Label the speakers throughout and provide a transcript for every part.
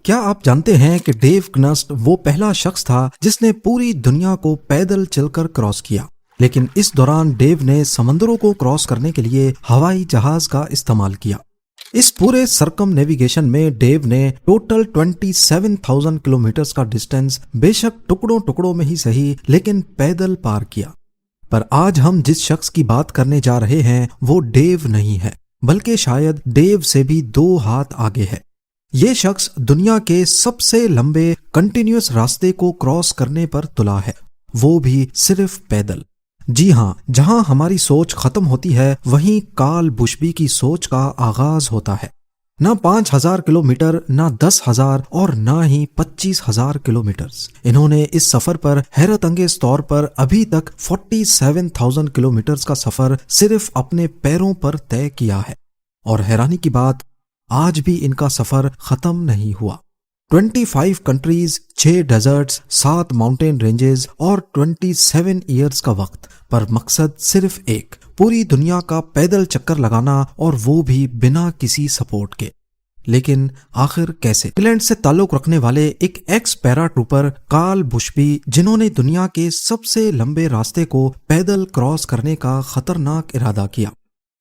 Speaker 1: کیا آپ جانتے ہیں کہ ڈیو گنسٹ وہ پہلا شخص تھا جس نے پوری دنیا کو پیدل چل کر کراس کیا، لیکن اس دوران ڈیو نے سمندروں کو کراس کرنے کے لیے ہوائی جہاز کا استعمال کیا۔ اس پورے سرکم نیویگیشن میں ڈیو نے ٹوٹل 27,000 کلومیٹرز کا ڈسٹینس بے شک ٹکڑوں میں ہی صحیح لیکن پیدل پار کیا۔ پر آج ہم جس شخص کی بات کرنے جا رہے ہیں وہ ڈیو نہیں ہے، بلکہ شاید ڈیو سے بھی 2 ہاتھ آگے ہے۔ یہ شخص دنیا کے سب سے لمبے کنٹینیوس راستے کو کراس کرنے پر تلا ہے، وہ بھی صرف پیدل۔ جی ہاں، جہاں ہماری سوچ ختم ہوتی ہے وہیں کارل بشبی کی سوچ کا آغاز ہوتا ہے۔ نہ 5,000 کلومیٹر، نہ 10,000 اور نہ ہی 25,000 کلومیٹرز۔ انہوں نے اس سفر پر حیرت انگیز طور پر ابھی تک 47,000 کلومیٹرز کا سفر صرف اپنے پیروں پر طے کیا ہے، اور حیرانی کی بات آج بھی ان کا سفر ختم نہیں ہوا۔ 25 کنٹریز، 6 ڈیزرٹس، 7 ماؤنٹین رینجز اور 27 ایئرز کا وقت، پر مقصد صرف ایک، پوری دنیا کا پیدل چکر لگانا، اور وہ بھی بنا کسی سپورٹ کے۔ لیکن آخر کیسے؟ انگلینڈ سے تعلق رکھنے والے ایک ایکس پیرا ٹروپر کارل بشبی، جنہوں نے دنیا کے سب سے لمبے راستے کو پیدل کراس کرنے کا خطرناک ارادہ کیا۔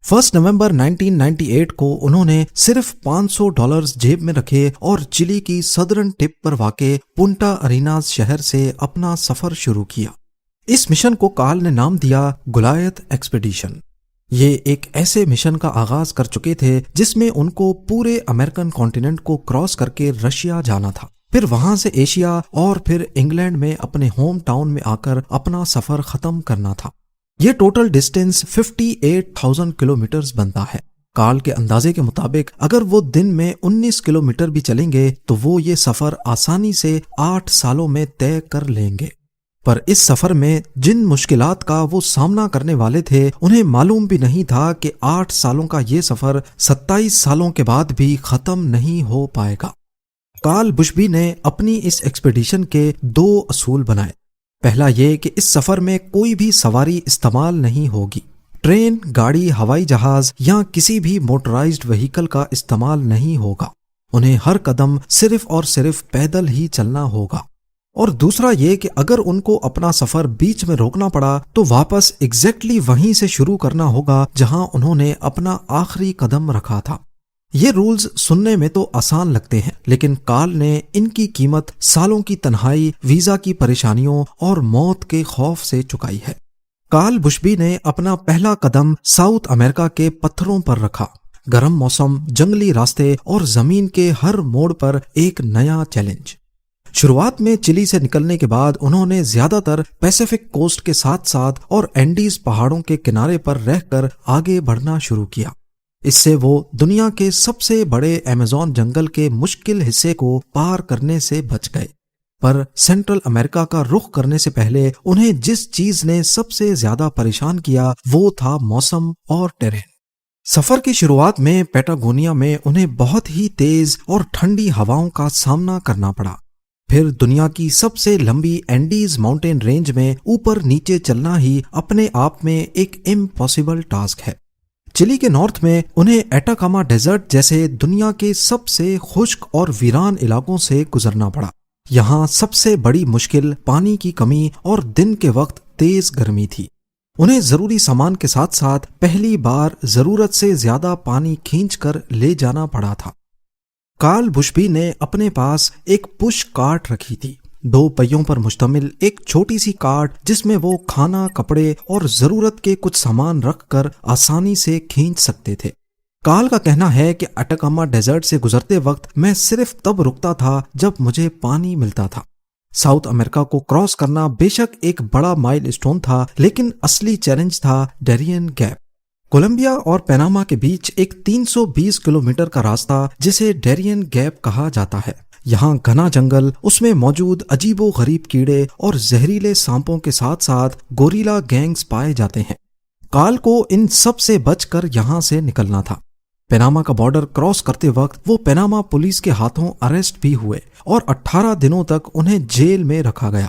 Speaker 1: 1 نومبر 1998 کو انہوں نے صرف $500 جیب میں رکھے اور چلی کی سدرن ٹپ پر واقع پونٹا اریناز شہر سے اپنا سفر شروع کیا۔ اس مشن کو کارل نے نام دیا گولایت ایکسپیڈیشن۔ یہ ایک ایسے مشن کا آغاز کر چکے تھے جس میں ان کو پورے امریکن کانٹیننٹ کو کراس کر کے رشیا جانا تھا، پھر وہاں سے ایشیا، اور پھر انگلینڈ میں اپنے ہوم ٹاؤن میں آ کر اپنا سفر ختم کرنا تھا۔ یہ ٹوٹل ڈسٹینس 58,000 کلومیٹرز بنتا ہے۔ کارل کے اندازے کے مطابق اگر وہ دن میں 19 کلومیٹر بھی چلیں گے تو وہ یہ سفر آسانی سے 8 سالوں میں طے کر لیں گے۔ پر اس سفر میں جن مشکلات کا وہ سامنا کرنے والے تھے انہیں معلوم بھی نہیں تھا کہ 8 سالوں کا یہ سفر 27 سالوں کے بعد بھی ختم نہیں ہو پائے گا۔ کارل بشبی نے اپنی اس ایکسپیڈیشن کے 2 اصول بنائے۔ پہلا یہ کہ اس سفر میں کوئی بھی سواری استعمال نہیں ہوگی۔ ٹرین، گاڑی، ہوائی جہاز یا کسی بھی موٹرائزڈ وہیکل کا استعمال نہیں ہوگا۔ انہیں ہر قدم صرف اور صرف پیدل ہی چلنا ہوگا۔ اور دوسرا یہ کہ اگر ان کو اپنا سفر بیچ میں روکنا پڑا تو واپس ایگزیکٹلی وہیں سے شروع کرنا ہوگا جہاں انہوں نے اپنا آخری قدم رکھا تھا۔ یہ رولز سننے میں تو آسان لگتے ہیں، لیکن کارل نے ان کی قیمت سالوں کی تنہائی، ویزا کی پریشانیوں اور موت کے خوف سے چکائی ہے۔ کارل بشبی نے اپنا پہلا قدم ساؤتھ امریکہ کے پتھروں پر رکھا۔ گرم موسم، جنگلی راستے اور زمین کے ہر موڑ پر ایک نیا چیلنج۔ شروعات میں چلی سے نکلنے کے بعد انہوں نے زیادہ تر پیسیفک کوسٹ کے ساتھ ساتھ اور اینڈیز پہاڑوں کے کنارے پر رہ کر آگے بڑھنا شروع کیا۔ اس سے وہ دنیا کے سب سے بڑے ایمیزون جنگل کے مشکل حصے کو پار کرنے سے بچ گئے۔ پر سینٹرل امریکہ کا رخ کرنے سے پہلے انہیں جس چیز نے سب سے زیادہ پریشان کیا وہ تھا موسم اور ٹیرین۔ سفر کی شروعات میں پیٹاگونیا میں انہیں بہت ہی تیز اور ٹھنڈی ہواؤں کا سامنا کرنا پڑا۔ پھر دنیا کی سب سے لمبی اینڈیز ماؤنٹین رینج میں اوپر نیچے چلنا ہی اپنے آپ میں ایک امپاسبل ٹاسک ہے۔ چلی کے نارتھ میں انہیں ایٹاکاما ڈیزرٹ جیسے دنیا کے سب سے خشک اور ویران علاقوں سے گزرنا پڑا۔ یہاں سب سے بڑی مشکل پانی کی کمی اور دن کے وقت تیز گرمی تھی۔ انہیں ضروری سامان کے ساتھ ساتھ پہلی بار ضرورت سے زیادہ پانی کھینچ کر لے جانا پڑا تھا۔ کارل بشبی نے اپنے پاس ایک پش کارٹ رکھی تھی، 2 پہیوں پر مشتمل ایک چھوٹی سی کارٹ جس میں وہ کھانا، کپڑے اور ضرورت کے کچھ سامان رکھ کر آسانی سے کھینچ سکتے تھے۔ کارل کا کہنا ہے کہ اٹاکاما ڈیزرٹ سے گزرتے وقت میں صرف تب رکتا تھا جب مجھے پانی ملتا تھا۔ ساؤتھ امریکہ کو کراس کرنا بے شک ایک بڑا مائل اسٹون تھا، لیکن اصلی چیلنج تھا ڈیرین گیپ۔ کولمبیا اور پیناما کے بیچ ایک 320 کلومیٹر کا راستہ جسے ڈیرین گیپ کہا جاتا ہے۔ یہاں گھنا جنگل، اس میں موجود عجیب و غریب کیڑے اور زہریلے سانپوں کے ساتھ ساتھ گوریلا گینگز پائے جاتے ہیں۔ کارل کو ان سب سے بچ کر یہاں سے نکلنا تھا۔ پیناما کا بارڈر کراس کرتے وقت وہ پیناما پولیس کے ہاتھوں اریسٹ بھی ہوئے اور 18 دنوں تک انہیں جیل میں رکھا گیا۔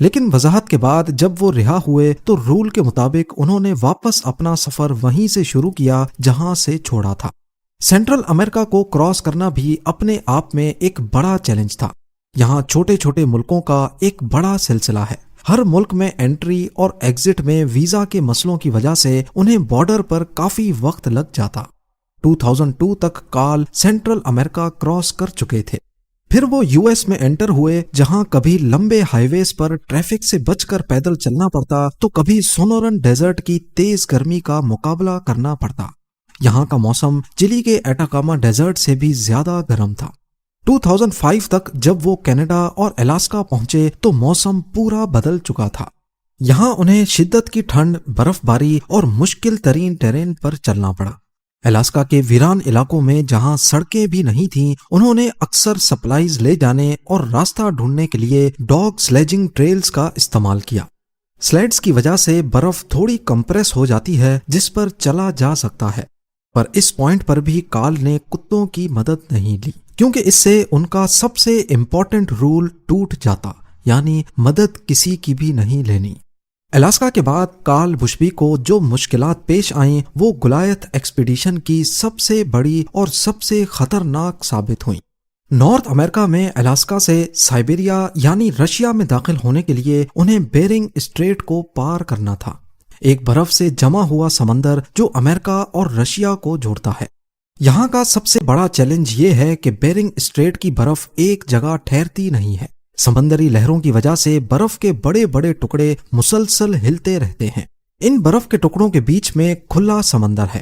Speaker 1: لیکن وضاحت کے بعد جب وہ رہا ہوئے تو رول کے مطابق انہوں نے واپس اپنا سفر وہیں سے شروع کیا جہاں سے چھوڑا تھا۔ سینٹرل امریکہ کو کراس کرنا بھی اپنے آپ میں ایک بڑا چیلنج تھا۔ یہاں چھوٹے چھوٹے ملکوں کا ایک بڑا سلسلہ ہے۔ ہر ملک میں انٹری اور ایگزٹ میں ویزا کے مسئلوں کی وجہ سے انہیں بارڈر پر کافی وقت لگ جاتا۔ 2002 تک کارل سینٹرل امریکہ کراس کر چکے تھے۔ پھر وہ یو ایس میں انٹر ہوئے، جہاں کبھی لمبے ہائی ویز پر ٹریفک سے بچ کر پیدل چلنا پڑتا تو کبھی سونورن ڈیزرٹ کی تیز گرمی کا مقابلہ کرنا پڑتا۔ یہاں کا موسم چلی کے ایٹاکاما ڈیزرٹ سے بھی زیادہ گرم تھا۔ 2005 تک جب وہ کینیڈا اور الاسکا پہنچے تو موسم پورا بدل چکا تھا۔ یہاں انہیں شدت کی ٹھنڈ، برف باری اور مشکل ترین ٹیرین پر چلنا پڑا۔ الاسکا کے ویران علاقوں میں جہاں سڑکیں بھی نہیں تھیں، انہوں نے اکثر سپلائیز لے جانے اور راستہ ڈھونڈنے کے لیے ڈاگ سلیجنگ ٹریلز کا استعمال کیا۔ سلیڈز کی وجہ سے برف تھوڑی کمپریس ہو جاتی ہے جس پر چلا جا سکتا ہے، پر اس پوائنٹ پر بھی کارل نے کتوں کی مدد نہیں لی، کیونکہ اس سے ان کا سب سے امپورٹنٹ رول ٹوٹ جاتا، یعنی مدد کسی کی بھی نہیں لینی۔ الاسکا کے بعد کارل بشبی کو جو مشکلات پیش آئیں وہ گولایت ایکسپیڈیشن کی سب سے بڑی اور سب سے خطرناک ثابت ہوئیں۔ نارتھ امریکہ میں الاسکا سے سائبیریا یعنی رشیا میں داخل ہونے کے لیے انہیں بیرنگ اسٹریٹ کو پار کرنا تھا، ایک برف سے جمع ہوا سمندر جو امریکہ اور رشیا کو جوڑتا ہے۔ یہاں کا سب سے بڑا چیلنج یہ ہے کہ بیرنگ اسٹریٹ کی برف ایک جگہ ٹھہرتی نہیں ہے۔ سمندری لہروں کی وجہ سے برف کے بڑے بڑے ٹکڑے مسلسل ہلتے رہتے ہیں۔ ان برف کے ٹکڑوں کے بیچ میں کھلا سمندر ہے۔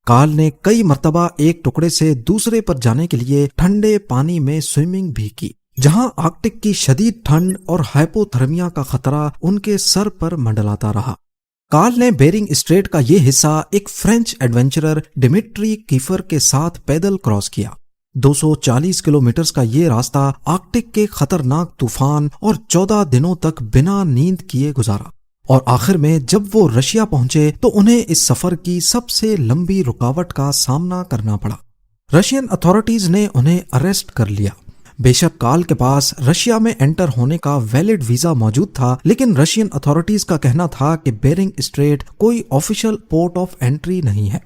Speaker 1: کارل نے کئی مرتبہ ایک ٹکڑے سے دوسرے پر جانے کے لیے ٹھنڈے پانی میں سوئمنگ بھی کی، جہاں آرکٹک کی شدید ٹھنڈ اور ہائپوتھرمیا کا خطرہ ان کے سر پر منڈلاتا رہا۔ کارل نے بیرنگ اسٹریٹ کا یہ حصہ ایک فرینچ ایڈونچرر ڈیمیٹری کیفر کے ساتھ پیدل کراس کیا۔ 240 کلومیٹرز کا یہ راستہ آرکٹک کے خطرناک طوفان اور 14 دنوں تک بنا نیند کیے گزارا، اور آخر میں جب وہ رشیا پہنچے تو انہیں اس سفر کی سب سے لمبی رکاوٹ کا سامنا کرنا پڑا۔ رشین اتھارٹیز نے انہیں اریسٹ کر لیا۔ بے شک کارل کے پاس رشیا میں انٹر ہونے کا ویلڈ ویزا موجود تھا، لیکن رشین اتھارٹیز کا کہنا تھا کہ بیرنگ اسٹریٹ کوئی آفیشل پورٹ آف انٹری نہیں ہے۔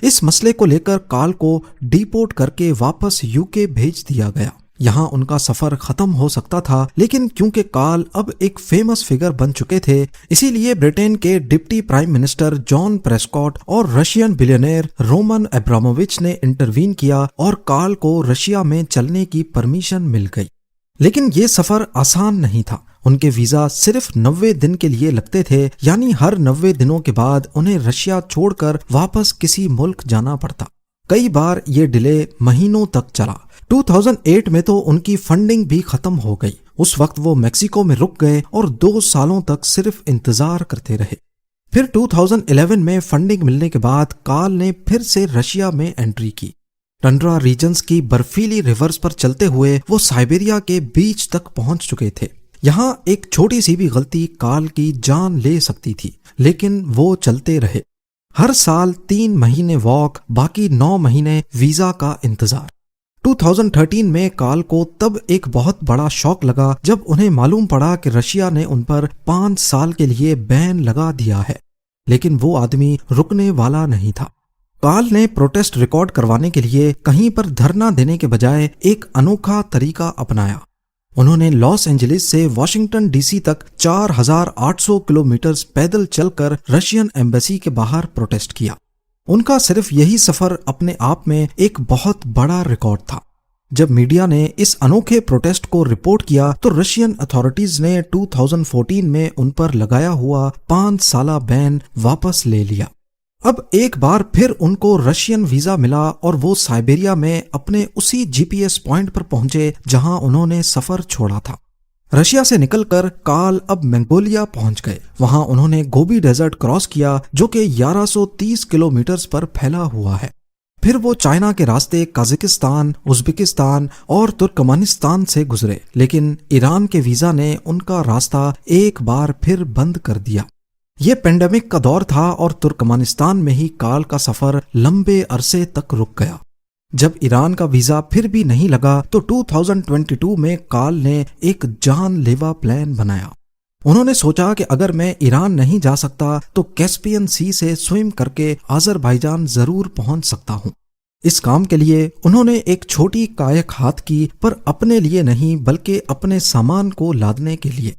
Speaker 1: اس مسئلے کو لے کر کارل کو ڈیپورٹ کر کے واپس یو کے بھیج دیا گیا۔ یہاں ان کا سفر ختم ہو سکتا تھا، لیکن کیونکہ کارل اب ایک فیمس فگر بن چکے تھے، اسی لیے برٹن کے ڈپٹی پرائم منسٹر جان پریسکاٹ اور رشین بلینئر رومن ابرامووچ نے انٹروین کیا اور کارل کو رشیا میں چلنے کی پرمیشن مل گئی۔ لیکن یہ سفر آسان نہیں تھا۔ ان کے ویزا صرف 90 دن کے لیے لگتے تھے، یعنی ہر 90 دنوں کے بعد انہیں رشیا چھوڑ کر واپس کسی ملک جانا پڑتا۔ کئی بار یہ ڈیلے مہینوں تک چلا۔ 2008 میں تو ان کی فنڈنگ بھی ختم ہو گئی۔ اس وقت وہ میکسیکو میں رک گئے اور 2 سالوں تک صرف انتظار کرتے رہے۔ پھر 2011 میں فنڈنگ ملنے کے بعد کارل نے پھر سے رشیا میں انٹری کی۔ ٹنڈرا ریجنز کی برفیلی ریورز پر چلتے ہوئے وہ سائبیریا کے بیچ تک پہنچ چکے تھے۔ یہاں ایک چھوٹی سی بھی غلطی کارل کی جان لے سکتی تھی، لیکن وہ چلتے رہے۔ ہر سال 3 مہینے واک، باقی 9 مہینے ویزا کا انتظار۔ 2013 میں کارل کو تب ایک بہت بڑا شوق لگا جب انہیں معلوم پڑا کہ رشیا نے ان پر 5 سال کے لیے بین لگا دیا ہے، لیکن وہ آدمی رکنے والا نہیں تھا۔ کارل نے پروٹیسٹ ریکارڈ کروانے کے لیے کہیں پر دھرنا دینے کے بجائے ایک انوکھا طریقہ اپنایا۔ انہوں نے لاس اینجلس سے واشنگٹن ڈی سی تک 4800 کلومیٹرز پیدل چل کر رشین ایمبیسی کے باہر پروٹیسٹ کیا۔ ان کا صرف یہی سفر اپنے آپ میں ایک بہت بڑا ریکارڈ تھا۔ جب میڈیا نے اس انوکھے پروٹیسٹ کو رپورٹ کیا تو رشین اتھارٹیز نے 2014 میں ان پر لگایا ہوا 5 سالہ بین واپس لے لیا۔ اب ایک بار پھر ان کو رشین ویزا ملا اور وہ سائبیریا میں اپنے اسی جی پی ایس پوائنٹ پر پہنچے جہاں انہوں نے سفر چھوڑا تھا۔ رشیا سے نکل کر کارل اب منگولیا پہنچ گئے۔ وہاں انہوں نے گوبی ڈیزرٹ کراس کیا جو کہ 1130 کلومیٹرز پر پھیلا ہوا ہے۔ پھر وہ چائنا کے راستے قازقستان، ازبکستان اور ترکمانستان سے گزرے، لیکن ایران کے ویزا نے ان کا راستہ ایک بار پھر بند کر دیا۔ یہ پینڈیمک کا دور تھا اور ترکمانستان میں ہی کارل کا سفر لمبے عرصے تک رک گیا۔ جب ایران کا ویزا پھر بھی نہیں لگا تو 2022 میں کارل نے ایک جان لیوا پلان بنایا۔ انہوں نے سوچا کہ اگر میں ایران نہیں جا سکتا تو کیسپین سی سے سوئم کر کے آذربائیجان ضرور پہنچ سکتا ہوں۔ اس کام کے لیے انہوں نے ایک چھوٹی کائک ہاتھ کی، پر اپنے لیے نہیں بلکہ اپنے سامان کو لادنے کے لیے۔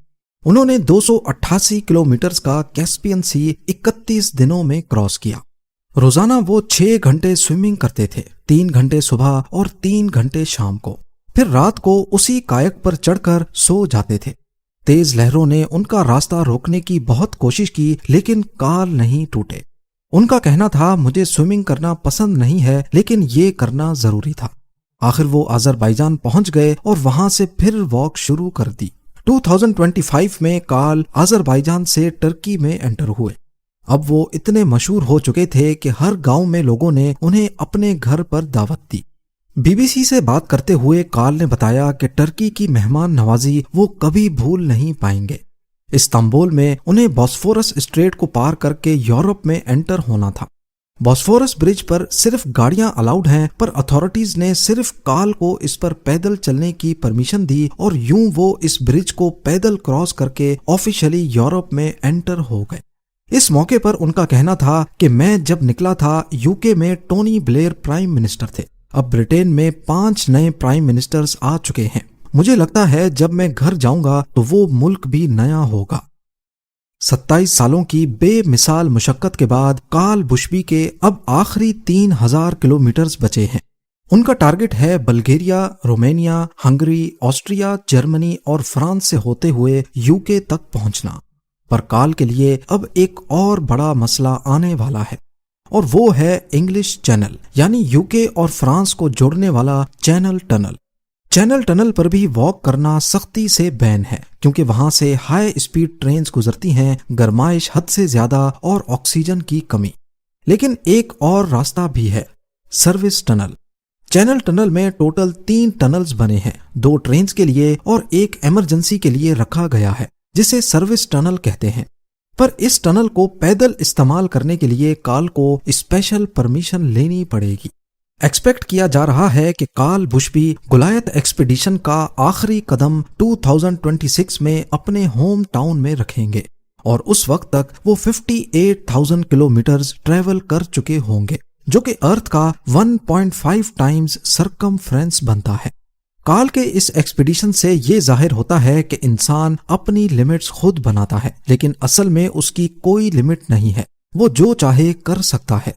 Speaker 1: انہوں نے 288 کلومیٹرز کا کیسپین سی 31 دنوں میں کراس کیا۔ روزانہ وہ 6 گھنٹے سوئمنگ کرتے تھے، 3 گھنٹے صبح اور 3 گھنٹے شام کو، پھر رات کو اسی کائک پر چڑھ کر سو جاتے تھے۔ تیز لہروں نے ان کا راستہ روکنے کی بہت کوشش کی، لیکن کال نہیں ٹوٹے۔ ان کا کہنا تھا، مجھے سوئمنگ کرنا پسند نہیں ہے لیکن یہ کرنا ضروری تھا۔ آخر وہ آذربائیجان پہنچ گئے اور وہاں سے پھر واک شروع کر دی۔ 2025 میں کال آذربائیجان سے ٹرکی میں انٹر ہوئے۔ اب وہ اتنے مشہور ہو چکے تھے کہ ہر گاؤں میں لوگوں نے انہیں اپنے گھر پر دعوت دی۔ BBC سے بات کرتے ہوئے کال نے بتایا کہ ٹرکی کی مہمان نوازی وہ کبھی بھول نہیں پائیں گے۔ استنبول میں انہیں بوسفورس اسٹریٹ کو پار کر کے یورپ میں انٹر ہونا تھا۔ بوسفورس برج پر صرف گاڑیاں الاؤڈ ہیں، پر اتھارٹیز نے صرف کال کو اس پر پیدل چلنے کی پرمیشن دی اور یوں وہ اس برج کو پیدل کراس کر کے آفیشلی یورپ میں انٹر ہو گئے۔ اس موقع پر ان کا کہنا تھا کہ میں جب نکلا تھا UK میں ٹونی بلیئر پرائم منسٹر تھے، اب برٹین میں 5 نئے پرائم منسٹرز آ چکے ہیں، مجھے لگتا ہے جب میں گھر جاؤں گا تو وہ ملک بھی نیا ہوگا۔ 27 سالوں کی بے مثال مشقت کے بعد کارل بشبی کے اب آخری 3000 کلومیٹرز بچے ہیں۔ ان کا ٹارگٹ ہے بلگیریا، رومانیہ، ہنگری، آسٹریا، جرمنی اور فرانس سے ہوتے ہوئے UK تک پہنچنا۔ پر کارل کے لیے اب ایک اور بڑا مسئلہ آنے والا ہے، اور وہ ہے انگلش چینل، یعنی UK اور فرانس کو جوڑنے والا چینل ٹنل۔ چینل ٹنل پر بھی واک کرنا سختی سے بین ہے، کیونکہ وہاں سے ہائی اسپیڈ ٹرینز گزرتی ہیں، گرمائش حد سے زیادہ اور آکسیجن کی کمی۔ لیکن ایک اور راستہ بھی ہے، سروس ٹنل۔ چینل ٹنل میں ٹوٹل 3 ٹنلز بنے ہیں، 2 ٹرینز کے لیے اور ایک ایمرجنسی کے لیے رکھا گیا ہے، جسے سروس ٹنل کہتے ہیں۔ پر اس ٹنل کو پیدل استعمال کرنے کے لیے کارل کو اسپیشل پرمیشن لینی پڑے گی۔ ایکسپیکٹ کیا جا رہا ہے کہ کارل بشبی گولیت ایکسپیڈیشن کا آخری قدم 2026 میں اپنے ہوم ٹاؤن میں رکھیں گے، اور اس وقت تک وہ 58,000 کلومیٹرز ٹریول کر چکے ہوں گے، جو کہ ارتھ کا 1.5 ٹائمز سرکمفرنس بنتا ہے۔ کارل کے اس ایکسپیڈیشن سے یہ ظاہر ہوتا ہے کہ انسان اپنی لمٹس خود بناتا ہے، لیکن اصل میں اس کی کوئی لمٹ نہیں ہے، وہ جو چاہے کر سکتا ہے۔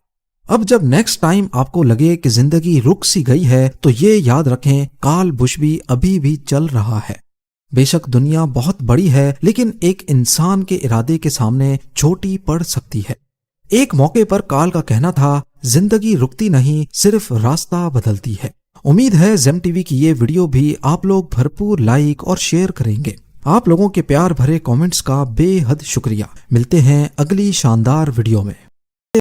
Speaker 1: اب جب نیکسٹ ٹائم آپ کو لگے کہ زندگی رک سی گئی ہے تو یہ یاد رکھیں، کارل بشبی ابھی بھی چل رہا ہے۔ بے شک دنیا بہت بڑی ہے، لیکن ایک انسان کے ارادے کے سامنے چھوٹی پڑ سکتی ہے۔ ایک موقع پر کارل کا کہنا تھا، زندگی رکتی نہیں، صرف راستہ بدلتی ہے۔ امید ہے زیم ٹی وی کی یہ ویڈیو بھی آپ لوگ بھرپور لائک اور شیئر کریں گے۔ آپ لوگوں کے پیار بھرے کامنٹس کا بے حد شکریہ۔ ملتے ہیں اگلی شاندار ویڈیو میں۔